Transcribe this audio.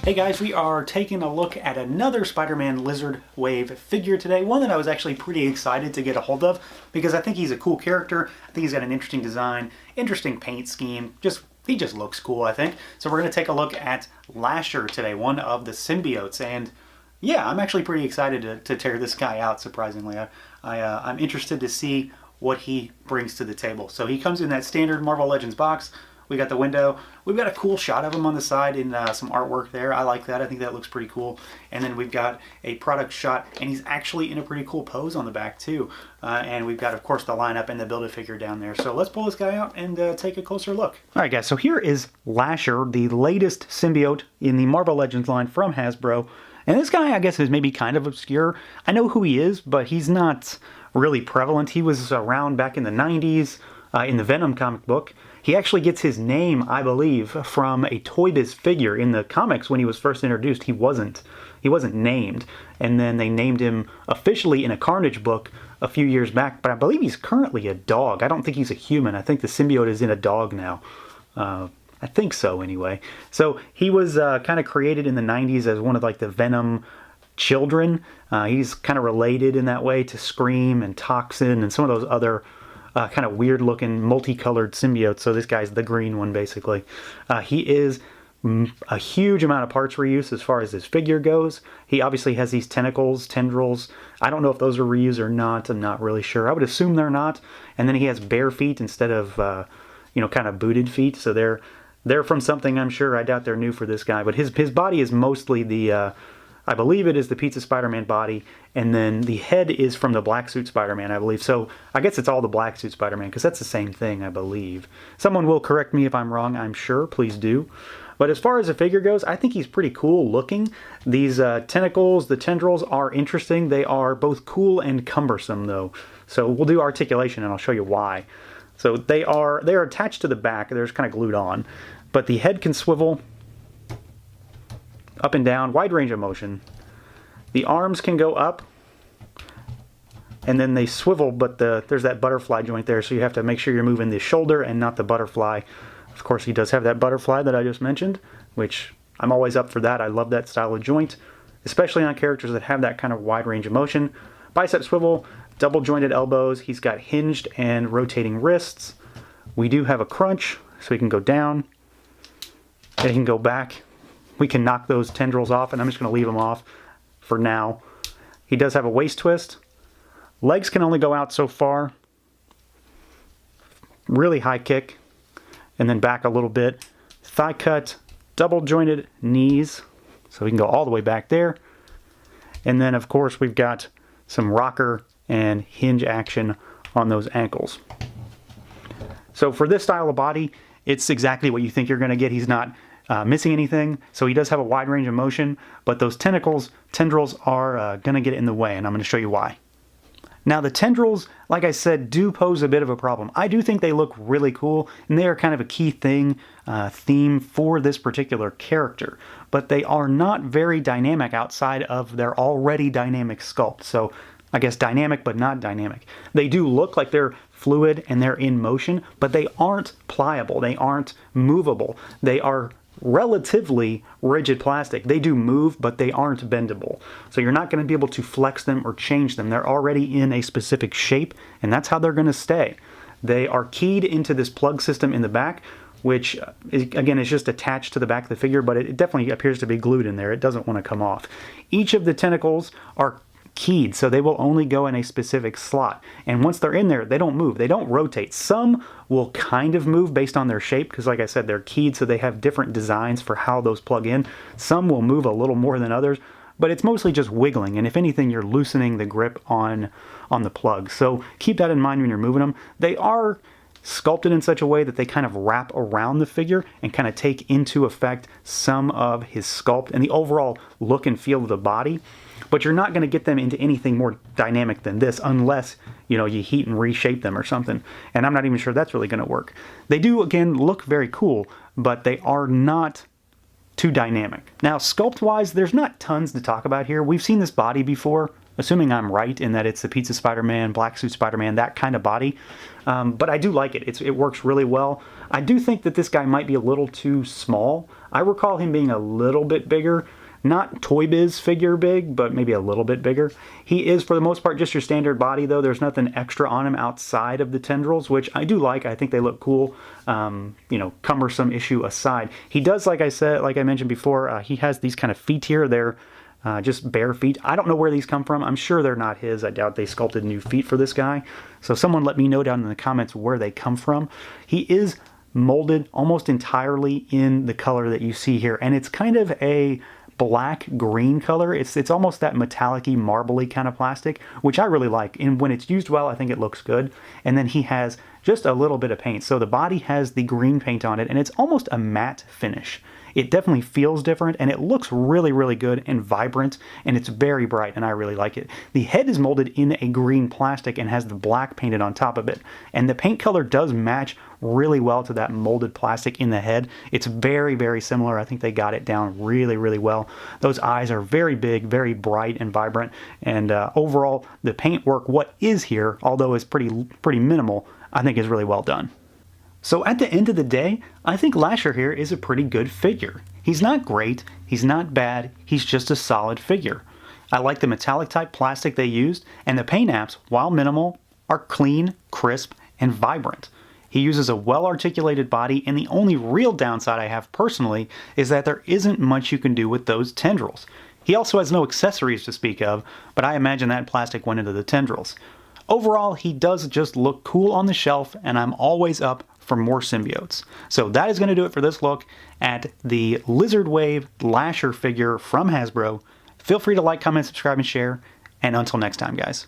Hey guys, we are taking a look at another Spider-Man Lizard Wave figure today, one that I was actually pretty excited to get a hold of because I think he's a cool character. I think he's got an interesting design, interesting paint scheme, he just looks cool, I think. So we're going to take a look at Lasher today, one of the symbiotes, and yeah, I'm actually pretty excited to tear this guy out, surprisingly. I'm interested to see what he brings to the table. So he comes in that standard Marvel Legends box. We got the window. We've got a cool shot of him on the side in some artwork there. I like that. I think that looks pretty cool. And then we've got a product shot, and he's actually in a pretty cool pose on the back too. And we've got, of course, the lineup and the Build-A-Figure down there. So let's pull this guy out and take a closer look. All right, guys. So here is Lasher, the latest symbiote in the Marvel Legends line from Hasbro. And this guy, I guess, is maybe kind of obscure. I know who he is, but he's not really prevalent. He was around back in the 90s in the Venom comic book. He actually gets his name, I believe, from a Toy Biz figure. In the comics, when he was first introduced, he wasn't named. And then they named him officially in a Carnage book a few years back. But I believe he's currently a dog. I don't think he's a human. I think the symbiote is in a dog now. I think so, anyway. So he was kind of created in the 90s as one of like the Venom children. He's kind of related in that way to Scream and Toxin and some of those other kind of weird looking multicolored symbiotes. So this guy's the green one, basically. He is a huge amount of parts reuse as far as his figure goes. He obviously has these tentacles, tendrils. I don't know if those are reused or not. I'm not really sure. I would assume they're not. And then he has bare feet instead of, kind of booted feet. So they're from something, I'm sure. I doubt they're new for this guy. But his body is mostly the, I believe it is the Pizza Spider-Man body. And then the head is from the Black Suit Spider-Man, I believe. So I guess it's all the Black Suit Spider-Man, because that's the same thing, I believe. Someone will correct me if I'm wrong, I'm sure. Please do. But as far as the figure goes, I think he's pretty cool looking. These tentacles, the tendrils are interesting. They are both cool and cumbersome, though. So we'll do articulation, and I'll show you why. So they are attached to the back. They're just kind of glued on. But the head can swivel up and down, wide range of motion. The arms can go up, and then they swivel, but there's that butterfly joint there, so you have to make sure you're moving the shoulder and not the butterfly. Of course, he does have that butterfly that I just mentioned, which I'm always up for that. I love that style of joint, especially on characters that have that kind of wide range of motion. Bicep swivel, double jointed elbows. He's got hinged and rotating wrists. We do have a crunch, so he can go down, and he can go back. We can knock those tendrils off, and I'm just going to leave them off for now. He does have a waist twist. Legs can only go out so far. Really high kick. And then back a little bit. Thigh cut, double jointed knees. So we can go all the way back there. And then, of course, we've got some rocker and hinge action on those ankles. So for this style of body, it's exactly what you think you're going to get. He's not missing anything, so he does have a wide range of motion, but those tendrils are going to get in the way, and I'm going to show you why. Now, the tendrils, like I said, do pose a bit of a problem. I do think they look really cool, and they are kind of a key theme for this particular character, but they are not very dynamic outside of their already dynamic sculpt. So I guess dynamic, but not dynamic. They do look like they're fluid and they're in motion, but they aren't pliable. They aren't movable. They are relatively rigid plastic. They do move, but they aren't bendable. So you're not going to be able to flex them or change them. They're already in a specific shape, and that's how they're going to stay. They are keyed into this plug system in the back, which, again, is just attached to the back of the figure, but it definitely appears to be glued in there. It doesn't want to come off. Each of the tentacles are keyed, so they will only go in a specific slot. And once they're in there, they don't move. They don't rotate. Some will kind of move based on their shape, because like I said, they're keyed, so they have different designs for how those plug in. Some will move a little more than others, but it's mostly just wiggling, and if anything, you're loosening the grip on the plug. So keep that in mind when you're moving them. They are sculpted in such a way that they kind of wrap around the figure and kind of take into effect some of his sculpt and the overall look and feel of the body. But you're not going to get them into anything more dynamic than this unless, you heat and reshape them or something. And I'm not even sure that's really going to work. They do, again, look very cool, but they are not too dynamic. Now, sculpt-wise, there's not tons to talk about here. We've seen this body before. assuming I'm right in that it's the Pizza Spider-Man, Black Suit Spider-Man, that kind of body. But I do like it. It works really well. I do think that this guy might be a little too small. I recall him being a little bit bigger. Not Toy Biz figure big, but maybe a little bit bigger. He is, for the most part, just your standard body, though. There's nothing extra on him outside of the tendrils, which I do like. I think they look cool. Cumbersome issue aside. He does, like I mentioned before, he has these kind of feet here. They're just bare feet. I don't know where these come from. I'm sure they're not his. I doubt they sculpted new feet for this guy. So someone let me know down in the comments where they come from. He is molded almost entirely in the color that you see here, and it's kind of a black green color. It's almost that metallic-y, marbly kind of plastic, which I really like. And when it's used well, I think it looks good. And then he has just a little bit of paint. So the body has the green paint on it, and it's almost a matte finish. It definitely feels different, and it looks really, really good and vibrant, and it's very bright, and I really like it. The head is molded in a green plastic and has the black painted on top of it, and the paint color does match really well to that molded plastic in the head. It's very, very similar. I think they got it down really, really well. Those eyes are very big, very bright and vibrant, and overall, the paint work, what is here, although is pretty minimal, I think is really well done. So at the end of the day, I think Lasher here is a pretty good figure. He's not great, he's not bad, he's just a solid figure. I like the metallic type plastic they used, and the paint apps, while minimal, are clean, crisp, and vibrant. He uses a well-articulated body, and the only real downside I have personally is that there isn't much you can do with those tendrils. He also has no accessories to speak of, but I imagine that plastic went into the tendrils. Overall, he does just look cool on the shelf, and I'm always up for more symbiotes. So that is going to do it for this look at the Lizard Wave Lasher figure from Hasbro. Feel free to like, comment, subscribe, and share. And until next time, guys.